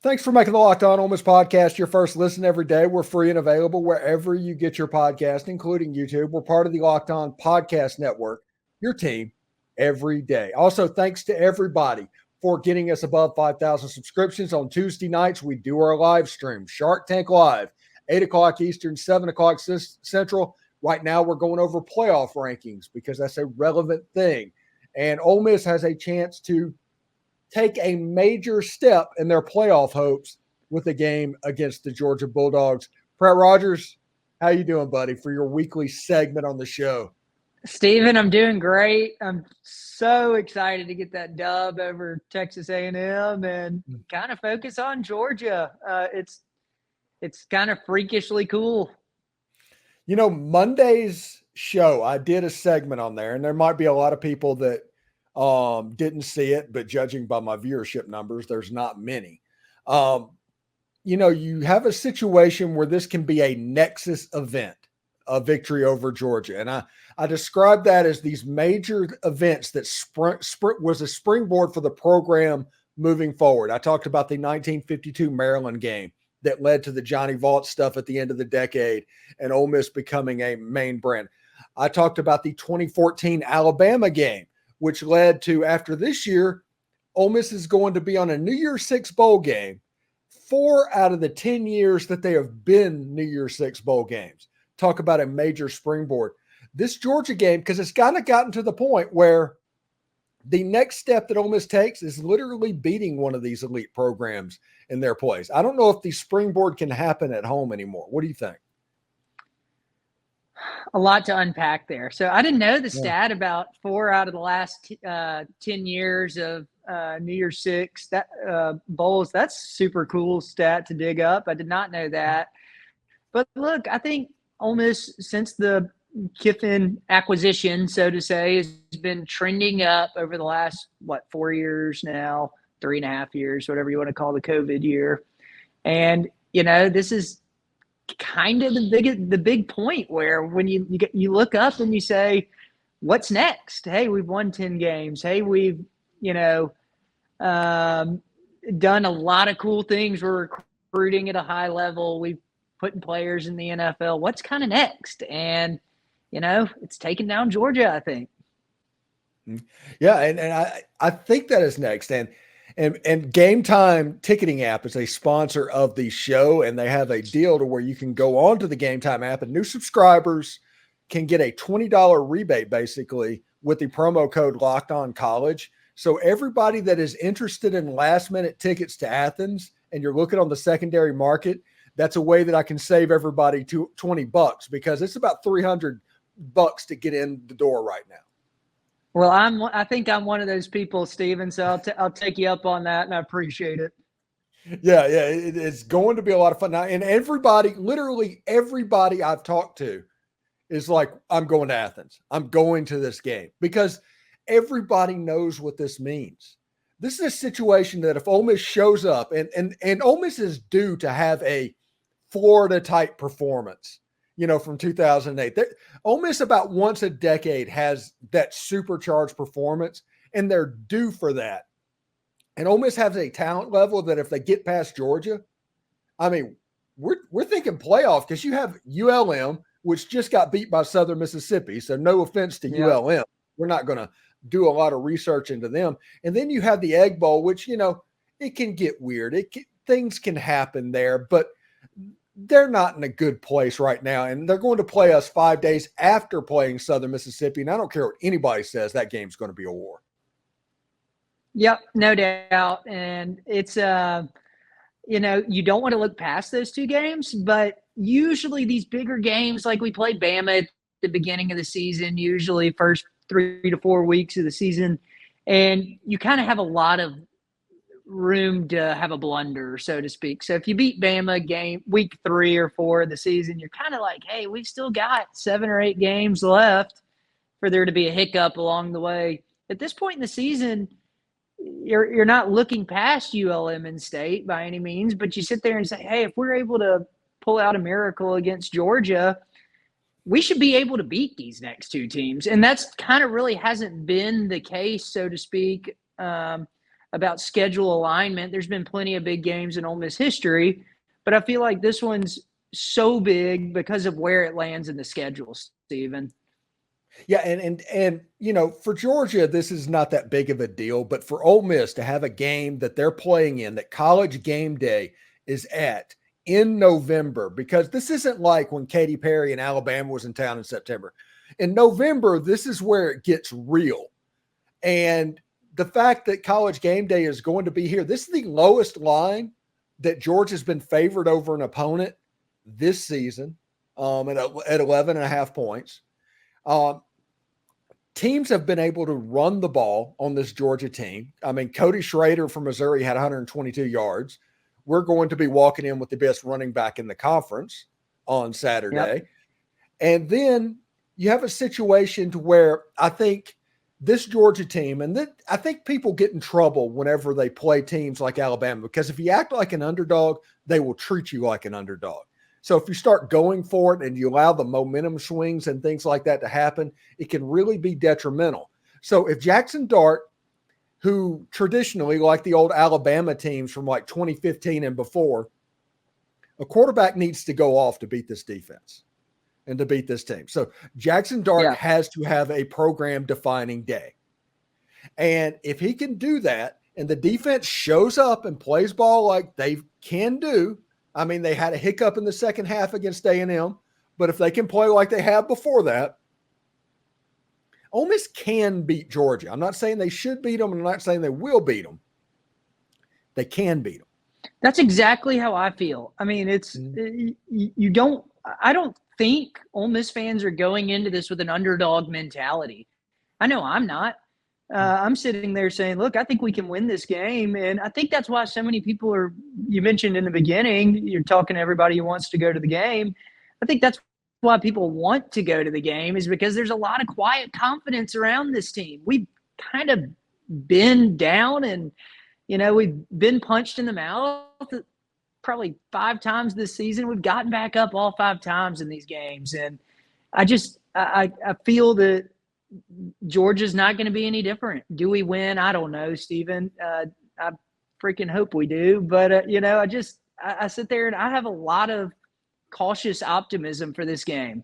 Thanks for making the Locked On Ole Miss podcast your first listen every day. We're free and available wherever you get your podcast, including YouTube. We're part of the Locked On Podcast Network, your team every day. Also, thanks to everybody for getting us above 5,000 subscriptions. On Tuesday nights, we do our live stream, Shark Tank Live, 8 o'clock Eastern, 7 o'clock Central. Right now, we're going over playoff rankings because that's a relevant thing. And Ole Miss has a chance to take a major step in their playoff hopes with a game against the Georgia Bulldogs. Pratt Rogers, how you doing, buddy, for your weekly segment on the show? Steven, I'm doing great. I'm so excited to get that dub over Texas A&M and kind of focus on Georgia. It's kind of freakishly cool. You know, Monday's show, I did a segment on there, and there might be a lot of people that didn't see it, but judging by my viewership numbers, there's not many. You have a situation where this can be a nexus event, a victory over Georgia. And I described that as these major events that was a springboard for the program moving forward. I talked about the 1952 Maryland game that led to the Johnny Vault stuff at the end of the decade and Ole Miss becoming a main brand. I talked about the 2014 Alabama game, which led to, after this year, Ole Miss is going to be on a New Year's Six bowl game 4 out of the 10 years that they have been New Year's Six bowl games. Talk about a major springboard. This Georgia game, because it's kind of gotten to the point where the next step that Ole Miss takes is literally beating one of these elite programs in their place. I don't know if the springboard can happen at home anymore. What do you think? A lot to unpack there. So I didn't know the stat about 4 out of the last 10 years of New Year's Six bowls. That's super cool stat to dig up. I did not know that. But look, I think Ole Miss, since the Kiffin acquisition, so to say, has been trending up over the last, 4 years now, 3.5 years, whatever you want to call the COVID year. And, this is kind of the big point where when you look up and you say, what's next? Hey, we've won 10 games. Hey, we've, done a lot of cool things. We're recruiting at a high level. We've putting players in the NFL. What's kind of next? And, it's taking down Georgia, I think. Yeah, and I think that is next. And Game Time ticketing app is a sponsor of the show, and they have a deal to where you can go on to the Game Time app, and new subscribers can get a $20 rebate basically with the promo code Locked On College. So everybody that is interested in last-minute tickets to Athens and you're looking on the secondary market, that's a way that I can save everybody $20 because it's about $300 to get in the door right now. Well, I think I'm one of those people, Steven, so I'll take you up on that, and I appreciate it. Yeah, it's going to be a lot of fun. Now, and literally everybody I've talked to is like, I'm going to Athens. I'm going to this game because everybody knows what this means. This is a situation that if Ole Miss shows up, and Ole Miss is due to have a Florida-type performance, from 2008. Ole Miss about once a decade has that supercharged performance, and they're due for that. And Ole Miss has a talent level that if they get past Georgia, I mean, we're thinking playoff because you have ULM, which just got beat by Southern Mississippi. So no offense to ULM. We're not going to do a lot of research into them. And then you have the Egg Bowl, which, it can get weird. Things can happen there, but they're not in a good place right now, and they're going to play us 5 days after playing Southern Mississippi, and I don't care what anybody says, that game's going to be a war. Yep, no doubt, and it's you don't want to look past those two games, but usually these bigger games, like we played Bama at the beginning of the season, usually first 3 to 4 weeks of the season, and you kind of have a lot of room to have a blunder, so to speak. So if you beat Bama game week 3 or 4 of the season, you're kind of like, hey, we've still got 7 or 8 games left for there to be a hiccup along the way. At this point in the season, you're not looking past ULM and State by any means, but you sit there and say, hey, if we're able to pull out a miracle against Georgia, we should be able to beat these next 2 teams. And that's kind of really hasn't been the case, so to speak. about schedule alignment. There's been plenty of big games in Ole Miss history, but I feel like this one's so big because of where it lands in the schedule, Stephen. Yeah, and for Georgia, this is not that big of a deal, but for Ole Miss to have a game that they're playing in, that College Game Day is at in November, because this isn't like when Katy Perry and Alabama was in town in September. In November, this is where it gets real. And the fact that College Game Day is going to be here, this is the lowest line that Georgia's been favored over an opponent this season at 11.5 points. Teams have been able to run the ball on this Georgia team. I mean, Cody Schrader from Missouri had 122 yards. We're going to be walking in with the best running back in the conference on Saturday. Yep. And then you have a situation to where I think this Georgia team, and I think people get in trouble whenever they play teams like Alabama, because if you act like an underdog, they will treat you like an underdog. So if you start going for it and you allow the momentum swings and things like that to happen, it can really be detrimental. So if Jackson Dart, who traditionally, like the old Alabama teams from like 2015 and before, a quarterback needs to go off to beat this defense and to beat this team. So Jackson Dart has to have a program-defining day. And if he can do that and the defense shows up and plays ball like they can do, I mean, they had a hiccup in the second half against A&M, but if they can play like they have before that, Ole Miss can beat Georgia. I'm not saying they should beat them. I'm not saying they will beat them. They can beat them. That's exactly how I feel. I mean, I don't think Ole Miss fans are going into this with an underdog mentality. I know I'm not. I'm sitting there saying, look, I think we can win this game. And I think that's why so many people are, you mentioned in the beginning, you're talking to everybody who wants to go to the game. I think that's why people want to go to the game, is because there's a lot of quiet confidence around this team. We've kind of been down and, we've been punched in the mouth probably 5 times this season. We've gotten back up all 5 times in these games. And I feel that Georgia's not going to be any different. Do we win? I don't know, Stephen. I freaking hope we do. But, I sit there and I have a lot of cautious optimism for this game.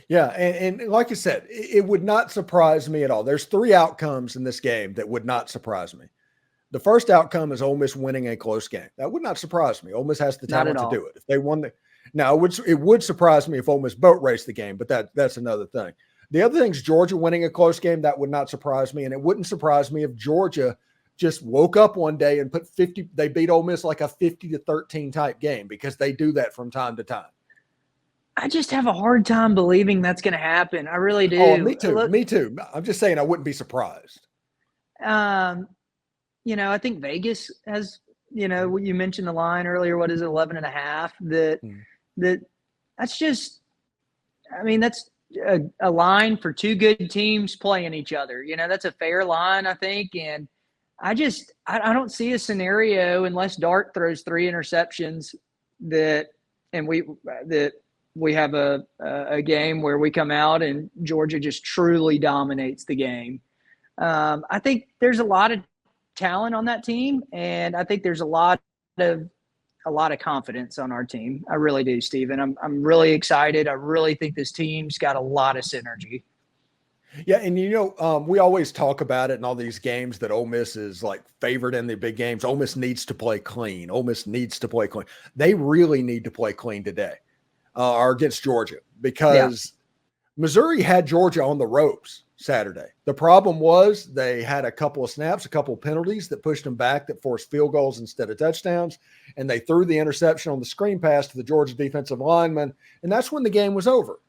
Yeah, and like I said, it would not surprise me at all. There's 3 outcomes in this game that would not surprise me. The first outcome is Ole Miss winning a close game. That would not surprise me. Ole Miss has the talent to do it. If they won now, it would surprise me if Ole Miss boat raced the game, but that's another thing. The other thing is Georgia winning a close game. That would not surprise me, and it wouldn't surprise me if Georgia just woke up one day and put 50. They beat Ole Miss like a 50-13 type game, because they do that from time to time. I just have a hard time believing that's going to happen. I really do. Oh, me too. Me too. I'm just saying I wouldn't be surprised. I think Vegas has, you mentioned the line earlier. What is it, 11.5? That's just, I mean, that's a line for 2 good teams playing each other. That's a fair line, I think. And I don't see a scenario, unless Dart throws 3 interceptions, that we have a game where we come out and Georgia just truly dominates the game. I think there's a lot of talent on that team, and I think there's a lot of confidence on our team. I really do, Stephen. I'm really excited. I really think this team's got a lot of synergy. Yeah, and we always talk about it in all these games that Ole Miss is like favored in the big games. Ole Miss needs to play clean. Ole Miss needs to play clean. They really need to play clean today, or against Georgia, because Missouri had Georgia on the ropes Saturday. The problem was they had a couple of snaps, a couple of penalties that pushed them back, that forced field goals instead of touchdowns, and they threw the interception on the screen pass to the Georgia defensive lineman, and that's when the game was over.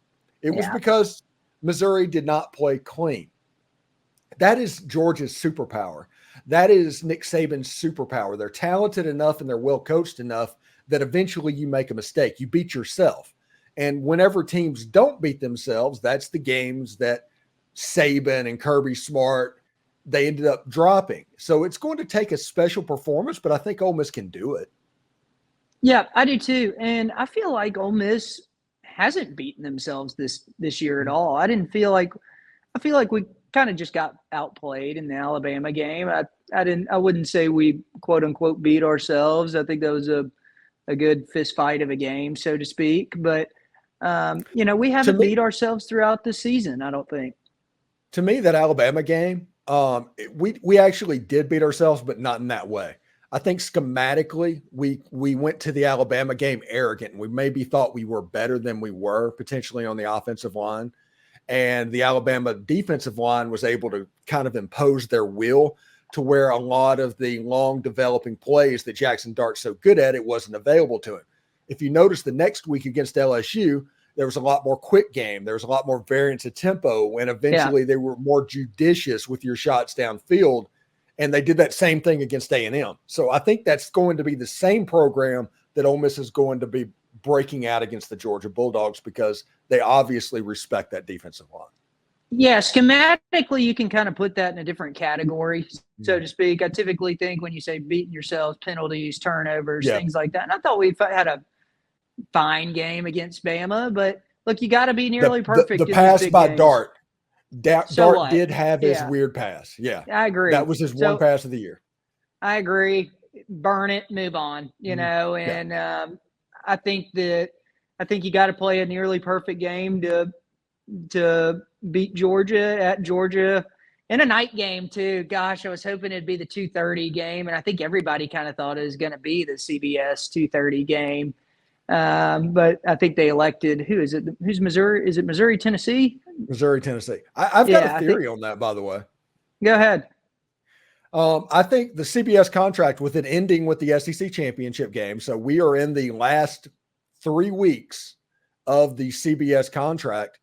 It was because Missouri did not play clean. That is Georgia's superpower. That is Nick Saban's superpower. They're talented enough and they're well coached enough that eventually you make a mistake. You beat yourself. And whenever teams don't beat themselves, that's the games that Saban and Kirby Smart, they ended up dropping. So it's going to take a special performance, but I think Ole Miss can do it. Yeah, I do too. And I feel like Ole Miss hasn't beaten themselves this year at all. I feel like we kind of just got outplayed in the Alabama game. I wouldn't say we quote unquote beat ourselves. I think that was a good fist fight of a game, so to speak. But we haven't beat ourselves throughout the season, I don't think. To me, that Alabama game, we actually did beat ourselves, but not in that way. I think schematically, we went to the Alabama game arrogant, and we maybe thought we were better than we were potentially on the offensive line. And the Alabama defensive line was able to kind of impose their will to where a lot of the long developing plays that Jackson Dart's so good at, it wasn't available to him. If you notice the next week against LSU, there was a lot more quick game. There was a lot more variance of tempo, and eventually they were more judicious with your shots downfield, and they did that same thing against A&M. So I think that's going to be the same program that Ole Miss is going to be breaking out against the Georgia Bulldogs because they obviously respect that defensive line. Yeah, schematically, you can kind of put that in a different category, so to speak. I typically think when you say beating yourselves, penalties, turnovers, things like that. And I thought we had a fine game against Bama, but look, you got to be nearly perfect. The pass by games. Dart. Dart what? did have his weird pass. Yeah, I agree. That was his one pass of the year. I agree. Burn it, move on. And I think you got to play a nearly perfect game to beat Georgia at Georgia in a night game too. Gosh, I was hoping it'd be the 2:30 game, and I think everybody kind of thought it was going to be the CBS 2:30 game. But I think they elected who's Missouri? Is it Missouri, Tennessee? Missouri, Tennessee. I've got a theory on that, by the way. Go ahead. I think the CBS contract, with it ending with the SEC championship game, so we are in the last 3 weeks of the CBS contract.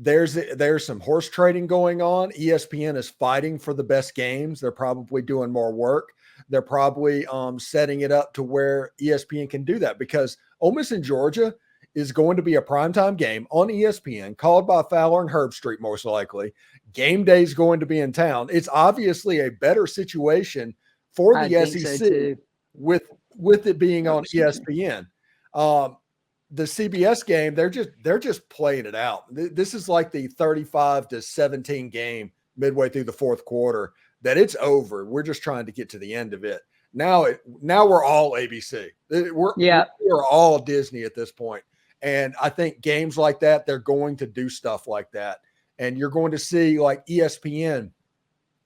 There's some horse trading going on. ESPN is fighting for the best games. They're probably doing more work. They're probably setting it up to where ESPN can do that, because Ole Miss in Georgia is going to be a primetime game on ESPN, called by Fowler and Herbstreit most likely. Game day is going to be in town. It's obviously a better situation for the SEC with it being on ESPN. The CBS game, they're just playing it out. This is like the 35-17 game midway through the fourth quarter that it's over. We're just trying to get to the end of it. Now we're all ABC. We're all Disney at this point. And I think games like that, they're going to do stuff like that. And you're going to see like ESPN,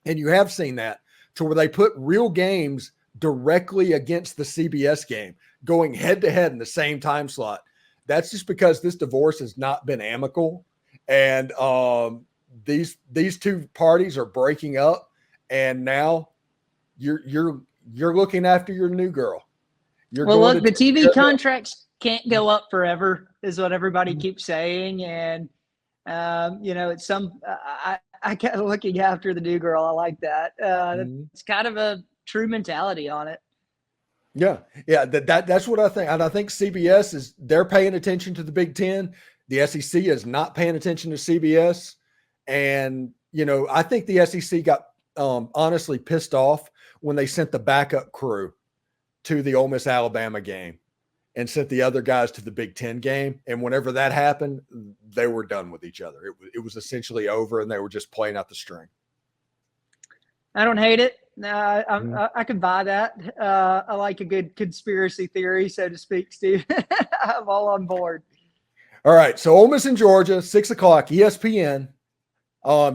and you have seen that, to where they put real games directly against the CBS game, going head to head in the same time slot. That's just because this divorce has not been amicable. And these two parties are breaking up. And now you're looking after your new girl. Look, the TV contracts can't go up forever, is what everybody keeps saying. And, it's I kind of looking after the new girl. I like that. It's kind of a true mentality on it. Yeah. That's what I think. And I think CBS they're paying attention to the Big Ten. The SEC is not paying attention to CBS. And, I think the SEC got honestly pissed off when they sent the backup crew to the Ole Miss Alabama game and sent the other guys to the Big Ten game. And whenever that happened, they were done with each other. It was essentially over, and they were just playing out the string. I don't hate it. No, I can buy that. I like a good conspiracy theory, so to speak, Steve. I'm all on board. All right. So Ole Miss in Georgia, 6:00, ESPN.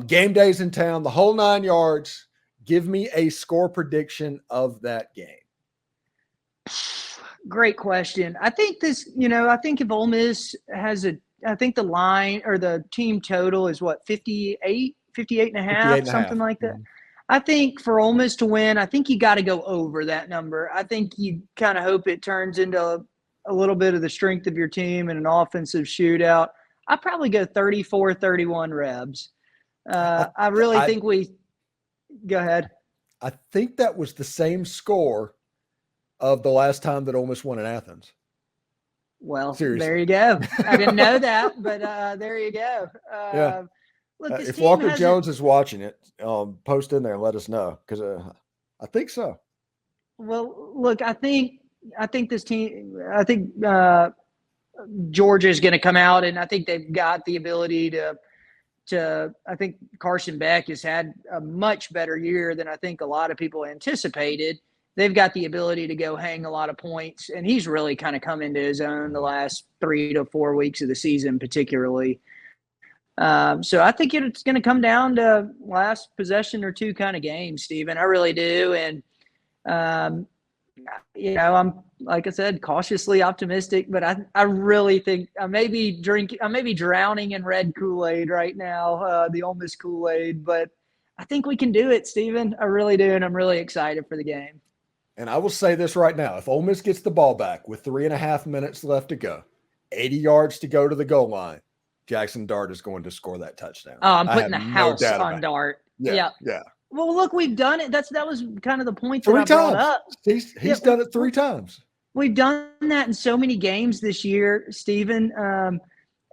Game days in town, the whole 9 yards. Give me a score prediction of that game. Great question. I think I think if Ole Miss has I think the line or the team total is what, 58 and a half, something like that. Mm-hmm. I think for Ole Miss to win, I think you got to go over that number. I think you kind of hope it turns into a little bit of the strength of your team in an offensive shootout. I'd probably go 34-31 Rebs. I really think go ahead. I think that was the same score of the last time that Ole Miss won in Athens. Well, seriously. There you go. I didn't know that, but there you go. Yeah. Look, if Walker Jones is watching it, post in there and let us know, because I think so. Well, look, I think this team. I think Georgia is going to come out, and I think they've got the ability I think Carson Beck has had a much better year than I think a lot of people anticipated. They've got the ability to go hang a lot of points, and he's really kind of come into his own the last 3 to 4 weeks of the season, particularly. So I think it's going to come down to last possession or two kind of game, Stephen. I really do. And, I'm, like I said, cautiously optimistic, but I really think I may be drowning in red Kool-Aid right now, the Ole Miss Kool-Aid, but I think we can do it, Stephen. I really do. And I'm really excited for the game. And I will say this right now. If Ole Miss gets the ball back with 3.5 minutes left to go, 80 yards to go to the goal line, Jackson Dart is going to score that touchdown. Oh, I'm putting the house on Dart. Yeah. Well, look, we've done it. That was kind of the point that I brought up. He's done it 3 times. We've done that in so many games this year, Stephen.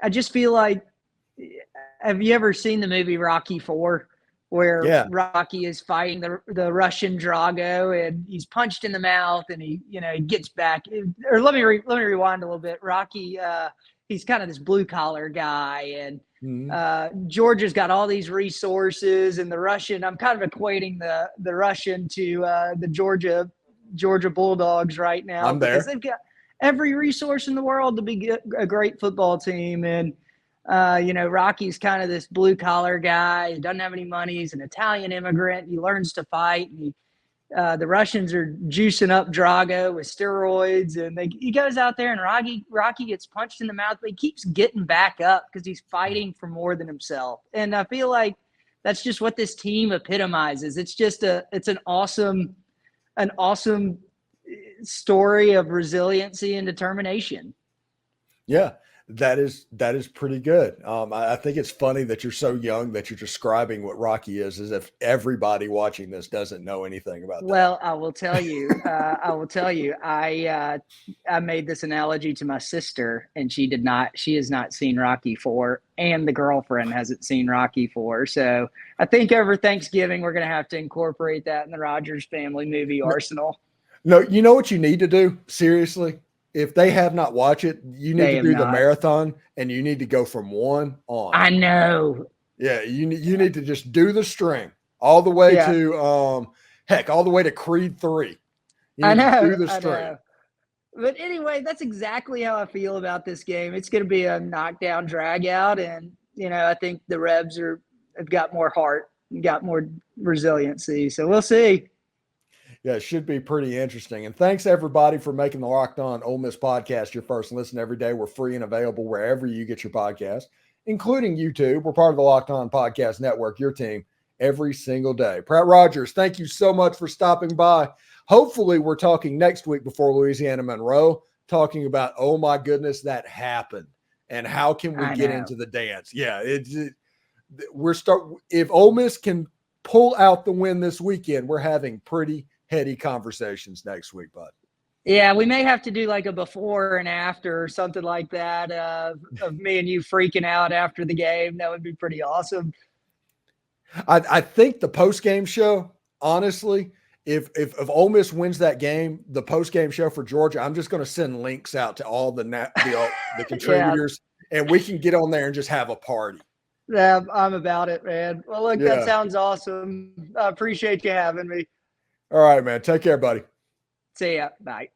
I just feel like, have you ever seen the movie Rocky IV, where Rocky is fighting the Russian Drago and he's punched in the mouth and he gets back? Or let me rewind a little bit. Rocky, he's kind of this blue collar guy, and Georgia's got all these resources, and the Russian, I'm kind of equating the Russian to the Georgia Bulldogs right now. I'm there. Because they've got every resource in the world to be a great football team. And, Rocky's kind of this blue collar guy. He doesn't have any money. He's an Italian immigrant. He learns to fight. And the Russians are juicing up Drago with steroids, and he goes out there, and Rocky gets punched in the mouth, but he keeps getting back up because he's fighting for more than himself. And I feel like that's just what this team epitomizes. It's just it's an awesome story of resiliency and determination. Yeah, that is pretty good. I think it's funny that you're so young that you're describing what Rocky is as if everybody watching this doesn't know anything about that. Well, I will tell you, I made this analogy to my sister, and she has not seen Rocky IV, and the girlfriend hasn't seen Rocky IV. So I think over Thanksgiving, we're going to have to incorporate that in the Rogers family movie arsenal. No, you know what you need to do? Seriously. If they have not watched it, you need to do the marathon, and you need to go from 1 on. I know. Yeah, you need to just do the string all the way to all the way to Creed 3. I know. Do the string. But anyway, that's exactly how I feel about this game. It's going to be a knockdown, drag out, and I think the Rebs have got more heart, got more resiliency. So we'll see. Yeah, it should be pretty interesting. And thanks, everybody, for making the Locked On Ole Miss podcast your first listen every day. We're free and available wherever you get your podcast, including YouTube. We're part of the Locked On Podcast Network, your team, every single day. Pratt Rogers, thank you so much for stopping by. Hopefully, we're talking next week before Louisiana Monroe, talking about, oh, my goodness, that happened. And how can we get into the dance? Yeah, if Ole Miss can pull out the win this weekend, we're having pretty heady conversations next week, bud. Yeah, we may have to do like a before and after or something like that of me and you freaking out after the game. That would be pretty awesome. I think the post-game show, honestly, if Ole Miss wins that game, the post-game show for Georgia, I'm just going to send links out to all the contributors, and we can get on there and just have a party. Yeah, I'm about it, man. Well, look, that sounds awesome. I appreciate you having me. All right, man. Take care, buddy. See ya. Bye.